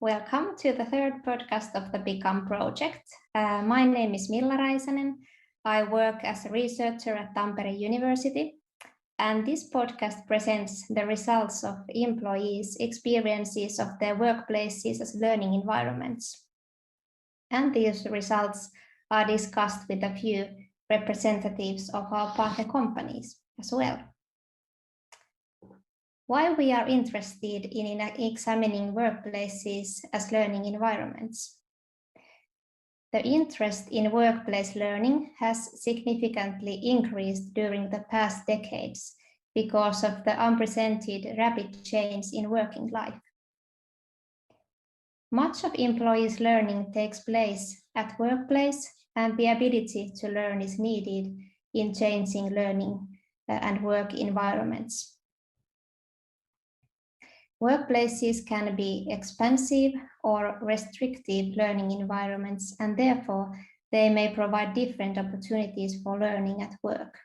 Welcome to the third podcast of the BeComE project. My name is Milla Räisänen. I work as a researcher at Tampere University, and this podcast presents the results of employees' experiences of their workplaces as learning environments. And these results are discussed with a few representatives of our partner companies as well. Why we are interested in examining workplaces as learning environments? The interest in workplace learning has significantly increased during the past decades because of the unprecedented rapid change in working life. Much of employees' learning takes place at workplace, and the ability to learn is needed in changing learning and work environments. Workplaces can be expansive or restrictive learning environments, and therefore they may provide different opportunities for learning at work.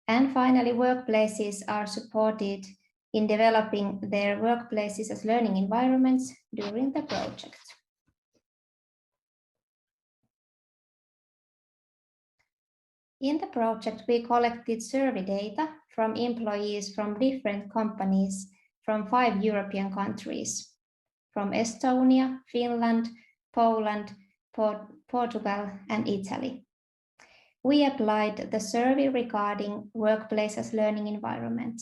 And finally, workplaces are supported in developing their workplaces as learning environments during the project. In the project, we collected survey data from employees from different companies from 5 European countries, from Estonia, Finland, Poland, Portugal, and Italy. We applied the survey regarding workplace as learning environment.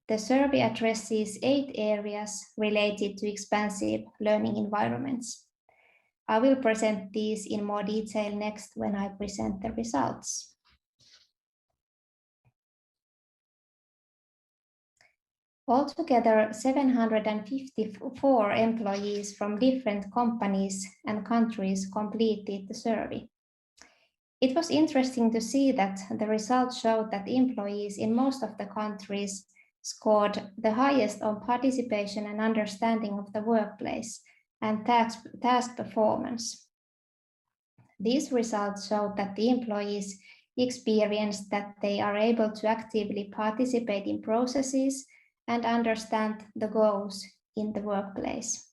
The survey addresses 8 areas related to expansive learning environments. I will present these in more detail next when I present the results. Altogether, 754 employees from different companies and countries completed the survey. It was interesting to see that the results showed that employees in most of the countries scored the highest on participation and understanding of the workplace and task performance. These results showed that the employees experience that they are able to actively participate in processes and understand the goals in the workplace,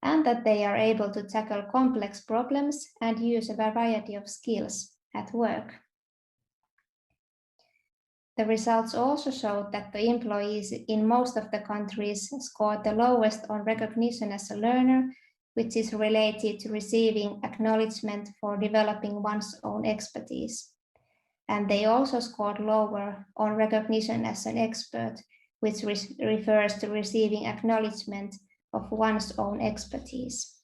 and that they are able to tackle complex problems and use a variety of skills at work. The results also showed that the employees in most of the countries scored the lowest on recognition as a learner, which is related to receiving acknowledgement for developing one's own expertise. And they also scored lower on recognition as an expert, which refers to receiving acknowledgement of one's own expertise.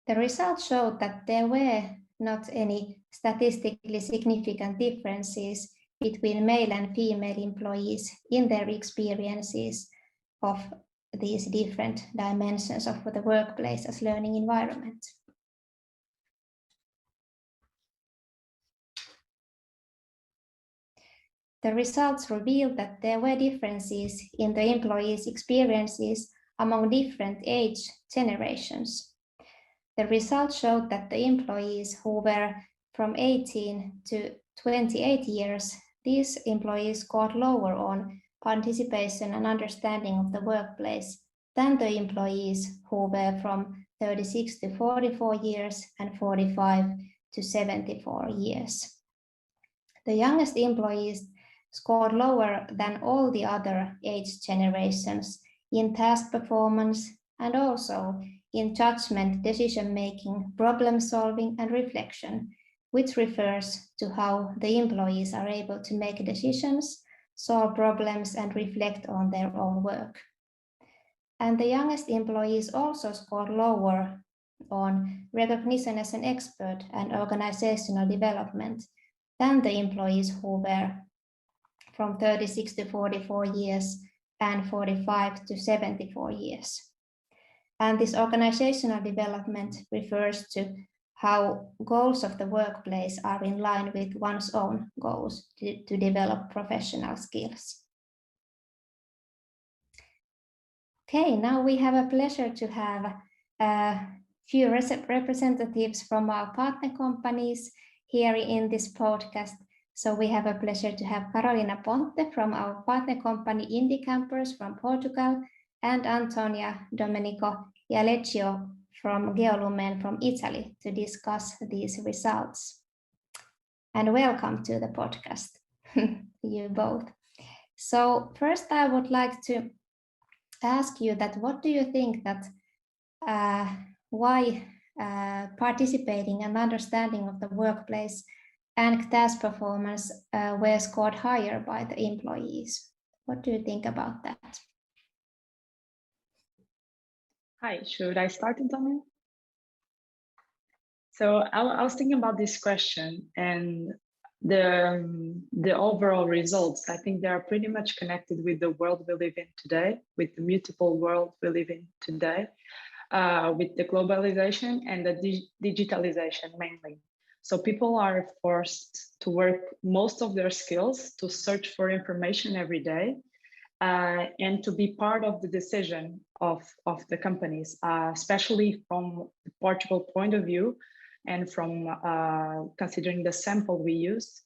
The results showed that there were not any statistically significant differences between male and female employees in their experiences of these different dimensions of the workplace as learning environment. The results revealed that there were differences in the employees' experiences among different age generations. The results showed that the employees who were from 18 to 28 years, these employees scored lower on participation and understanding of the workplace than the employees who were from 36 to 44 years and 45 to 74 years. The youngest employees scored lower than all the other age generations in task performance and also in judgment, decision-making, problem-solving, and reflection, which refers to how the employees are able to make decisions, solve problems, and reflect on their own work. And the youngest employees also scored lower on recognition as an expert and organizational development than the employees who were from 36 to 44 years and 45 to 74 years. And this organizational development refers to how goals of the workplace are in line with one's own goals to develop professional skills. Okay, now we have a pleasure to have a few representatives from our partner companies here in this podcast. So we have a pleasure to have Carolina Ponte from our partner company Indie Campers from Portugal and Antonia Domenico Ialecchio from Geolumen from Italy to discuss these results. And welcome to the podcast, you both. So first I would like to ask you that what do you think that why participating and understanding of the workplace and task performance were scored higher by the employees? What do you think about that? Hi, should I start, Antonia? So I was thinking about this question, and the overall results, I think they are pretty much connected with the world we live in today, with the mutable world we live in today, with the globalization and the digitalization mainly. So people are forced to work most of their skills to search for information every day and to be part of the decision of the companies, especially from the Portugal point of view and from considering the sample we used.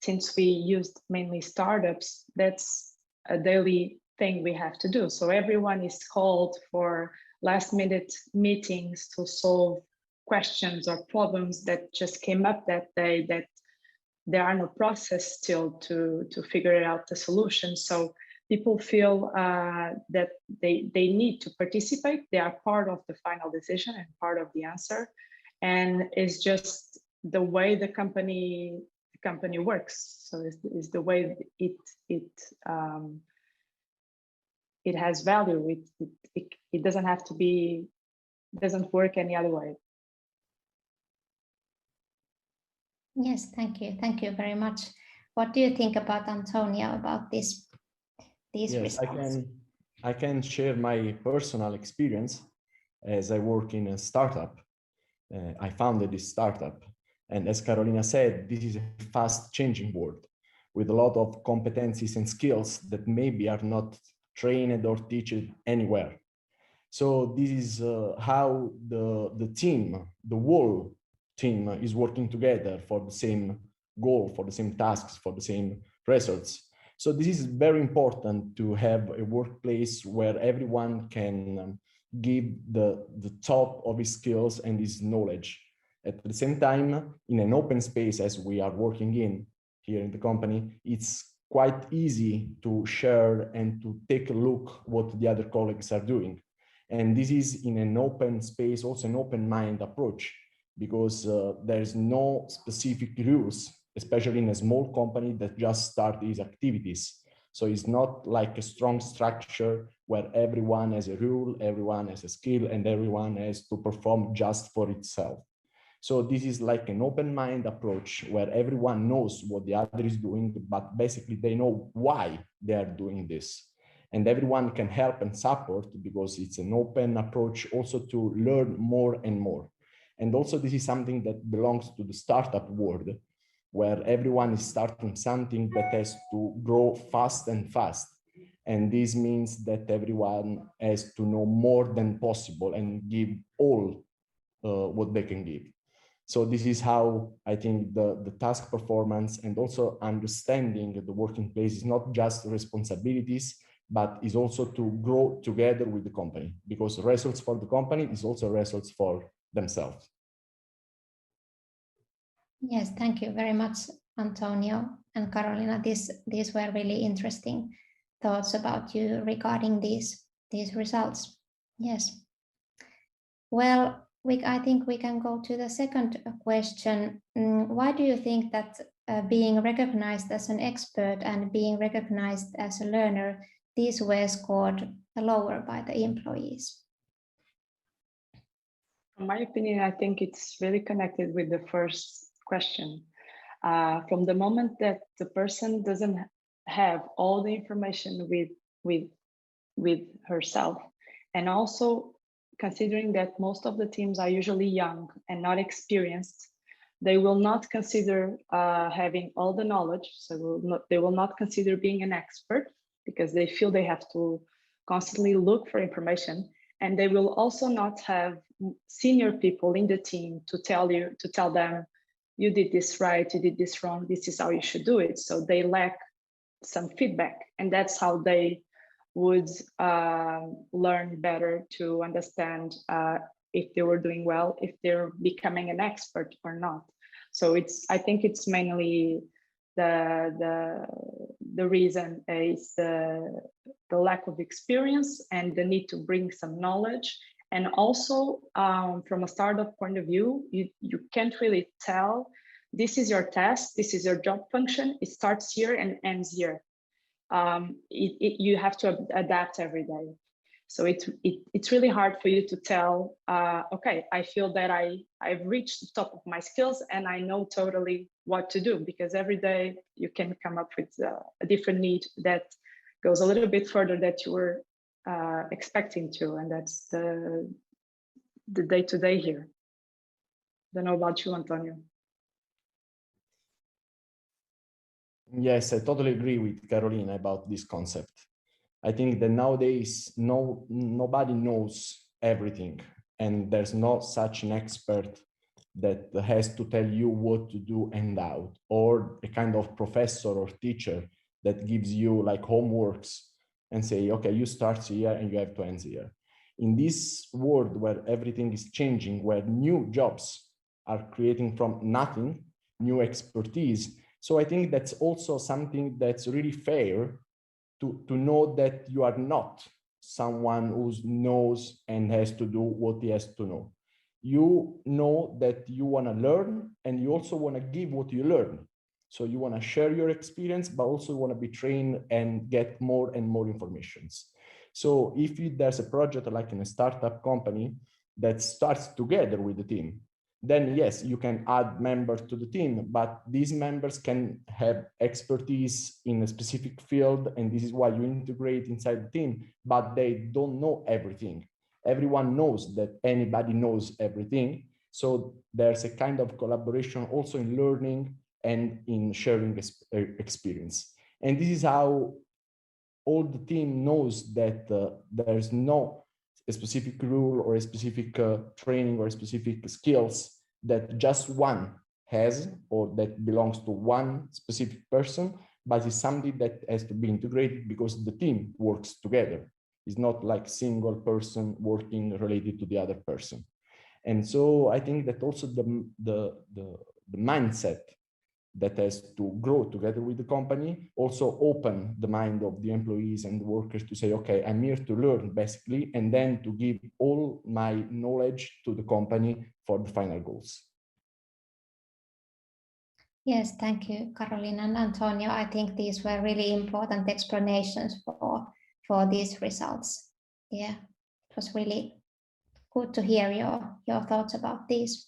Since we used mainly startups, that's a daily thing we have to do. So everyone is called for last-minute meetings to solve questions or problems that just came up that day, that there are no process still to figure out the solution. So people feel that they need to participate. They are part of the final decision and part of the answer. And it's just the way the company works. So it's the way it has value. It doesn't have to be, doesn't work any other way. Yes, thank you. Thank you very much. What do you think about Antonia about these results? I can share my personal experience as I work in a startup. I founded this startup. And as Carolina said, this is a fast changing world with a lot of competencies and skills that maybe are not trained or taught anywhere. So this is how the team, the whole team is working together for the same goal, for the same tasks, for the same results. So this is very important to have a workplace where everyone can give the top of his skills and his knowledge. At the same time, in an open space as we are working in here in the company, it's quite easy to share and to take a look what the other colleagues are doing. And this is in an open space, also an open mind approach, because there's no specific rules, especially in a small company that just start these activities. So it's not like a strong structure where everyone has a rule, everyone has a skill, and everyone has to perform just for itself. So this is like an open mind approach where everyone knows what the other is doing, but basically they know why they are doing this. And everyone can help and support because it's an open approach also to learn more and more. And also this is something that belongs to the startup world, where everyone is starting something that has to grow fast and fast. And this means that everyone has to know more than possible and give all what they can give. So this is how I think the task performance and also understanding the working place is not just responsibilities, but is also to grow together with the company, because results for the company is also results for themselves. Yes, thank you very much, Antonio and Carolina. These were really interesting thoughts about you regarding these results. Yes. Well, I think we can go to the second question. Why do you think that being recognized as an expert and being recognized as a learner, these were scored lower by the employees? In my opinion, I think it's really connected with the first question. From the moment that the person doesn't have all the information with herself, and also considering that most of the teams are usually young and not experienced, they will not consider having all the knowledge. So they will not consider being an expert because they feel they have to constantly look for information. And they will also not have senior people in the team to tell them you did this right, you did this wrong, this is how you should do it. So they lack some feedback, and that's how they would learn better to understand if they were doing well, if they're becoming an expert or not. So I think it's mainly the reason is the lack of experience and the need to bring some knowledge. And also from a startup point of view, you can't really tell, this is your task, this is your job function, it starts here and ends here. You have to adapt every day. So it's really hard for you to tell, okay, I feel that I've reached the top of my skills and I know totally what to do, because every day you can come up with a different need that goes a little bit further that you were expecting to, and that's the day-to-day here. Don't know about you, Antonio. Yes, I totally agree with Carolina about this concept. I think that nowadays nobody knows everything, and there's not such an expert that has to tell you what to do and how, or a kind of professor or teacher that gives you like homeworks and say, okay, you start here and you have to end here. In this world where everything is changing, where new jobs are creating from nothing, new expertise. So I think that's also something that's really fair to know that you are not someone who knows and has to do what he has to know. You know that you want to learn, and you also want to give what you learn. So you want to share your experience, but also want to be trained and get more and more informations. So if there's a project like in a startup company that starts together with the team, then yes, you can add members to the team, but these members can have expertise in a specific field, and this is why you integrate inside the team, but they don't know everything. Everyone knows that anybody knows everything. So there's a kind of collaboration also in learning and in sharing experience. And this is how all the team knows that there's no a specific rule or a specific training or specific skills that just one has or that belongs to one specific person, but it's something that has to be integrated because the team works together. It's not like single person working related to the other person. And so I think that also the mindset that has to grow together with the company also open the mind of the employees and the workers to say, okay, I'm here to learn basically, and then to give all my knowledge to the company for the final goals. Yes, thank you, Carolina and Antonio. I think these were really important explanations for these results. Yeah, it was really good to hear your thoughts about these.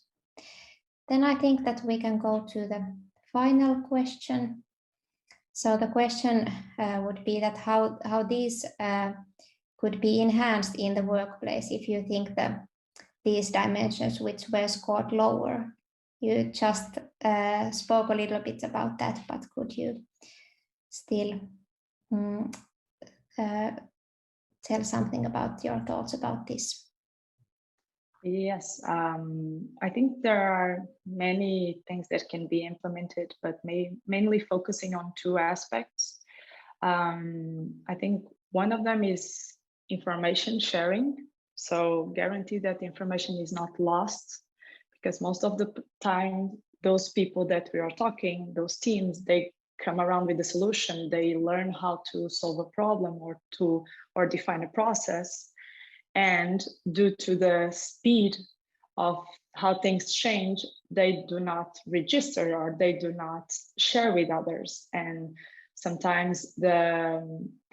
Then I think that we can go to the final question. So the question would be that how these could be enhanced in the workplace if you think that these dimensions which were scored lower. You just spoke a little bit about that, but could you still tell something about your thoughts about this? Yes, I think there are many things that can be implemented, but mainly focusing on two aspects. I think one of them is information sharing. So guarantee that the information is not lost, because most of the time, those people that we are talking, those teams, they come around with a solution. They learn how to solve a problem or define a process. And due to the speed of how things change, they do not register or they do not share with others. And sometimes the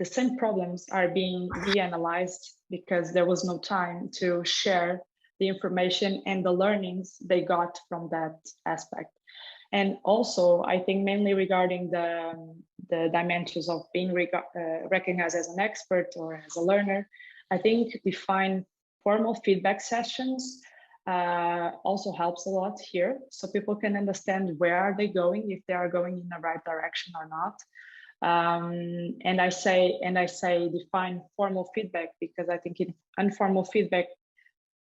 same problems are being reanalyzed because there was no time to share the information and the learnings they got from that aspect. And also, I think mainly regarding the dimensions of being recognized as an expert or as a learner, I think define formal feedback sessions also helps a lot here, so people can understand where are they going, if they are going in the right direction or not. And I say define formal feedback because I think informal feedback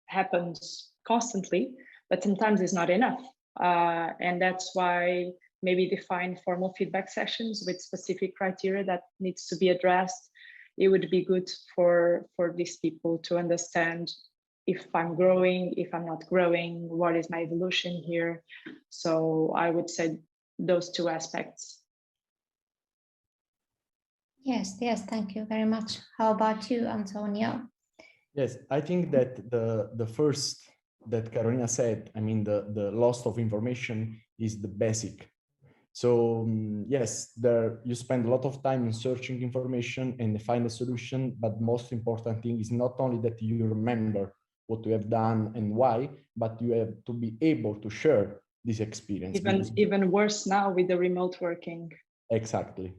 happens constantly, but sometimes it's not enough. And that's why maybe define formal feedback sessions with specific criteria that needs to be addressed. It would be good for these people to understand if I'm growing, if I'm not growing, what is my evolution here. So I would say those two aspects. Yes, thank you very much. How about you, Antonio? Yes, I think that the first that Carolina said, I mean, the loss of information is the basic. So yes, there you spend a lot of time in searching information and find a solution, but most important thing is not only that you remember what you have done and why, but you have to be able to share this experience. Even worse now with the remote working. Exactly.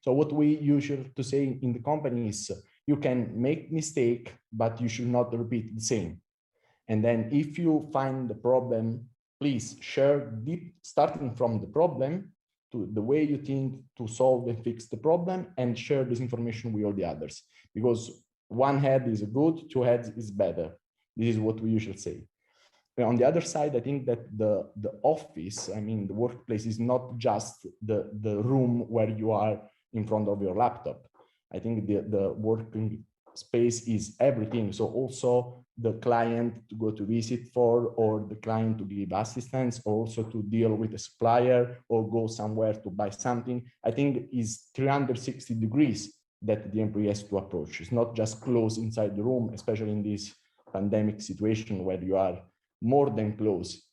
So what we usually to say in the company is you can make mistake, but you should not repeat the same. And then if you find the problem, please share deep, starting from the problem to the way you think to solve and fix the problem, and share this information with all the others. Because one head is good, two heads is better. This is what we usually say. On the other side, I think that the office, I mean, the workplace is not just the room where you are in front of your laptop. I think the working space is everything. So also the client to go to visit for, or the client to give assistance, or also to deal with a supplier or go somewhere to buy something. I think is 360 degrees that the employee has to approach. It's not just close inside the room, especially in this pandemic situation where you are more than close.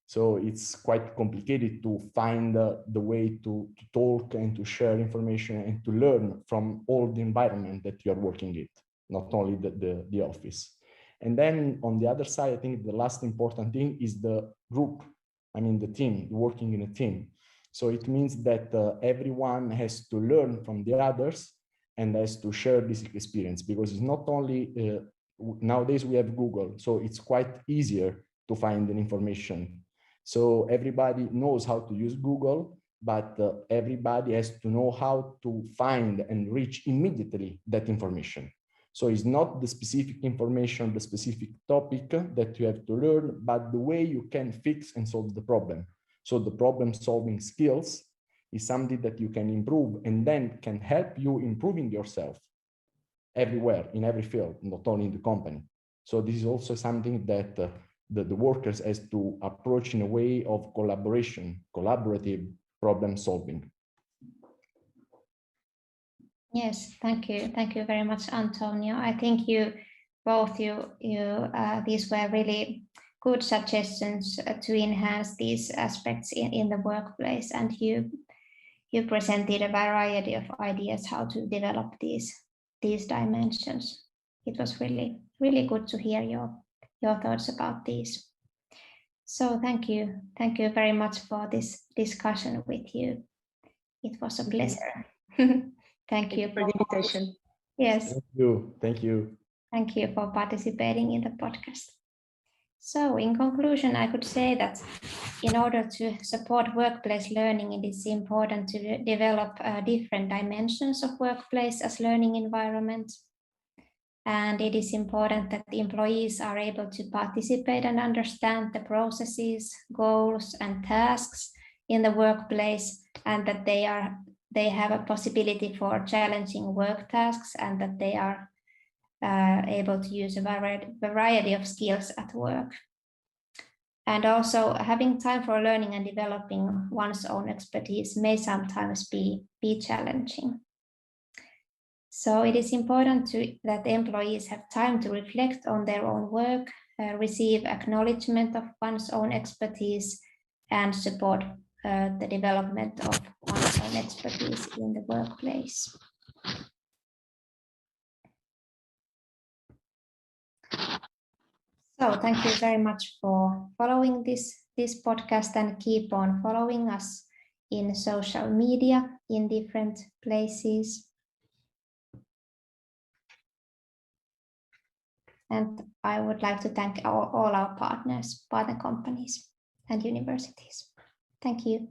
So it's quite complicated to find the way to talk and to share information and to learn from all the environment that you're working in, not only the office. And then on the other side, I think the last important thing is the group. I mean, the team, working in a team. So it means that everyone has to learn from the others and has to share this experience, because it's not only, nowadays we have Google, so it's quite easier to find an information. So everybody knows how to use Google, but everybody has to know how to find and reach immediately that information. So it's not the specific information, the specific topic that you have to learn, but the way you can fix and solve the problem. So the problem solving skills is something that you can improve and then can help you improving yourself everywhere, in every field, not only in the company. So this is also something that the workers has to approach in a way of collaboration, collaborative problem solving. Yes, thank you. Thank you very much, Antonio. I think you both, these were really good suggestions to enhance these aspects in the workplace. And you presented a variety of ideas how to develop these dimensions. It was really, really good to hear your thoughts about these. So thank you very much for this discussion with you. It was a pleasure. Thank you for the invitation. Yes. Thank you. Thank you for participating in the podcast. So in conclusion, I could say that in order to support workplace learning, it is important to develop different dimensions of workplace as learning environment. And it is important that the employees are able to participate and understand the processes, goals, and tasks in the workplace, and that they have a possibility for challenging work tasks, and that they are able to use a variety of skills at work. And also having time for learning and developing one's own expertise may sometimes be challenging. So it is important that the employees have time to reflect on their own work, receive acknowledgement of one's own expertise, and support the development of one's own expertise in the workplace. So thank you very much for following this podcast, and keep on following us in social media in different places. And I would like to thank all our partners, partner companies, and universities. Thank you.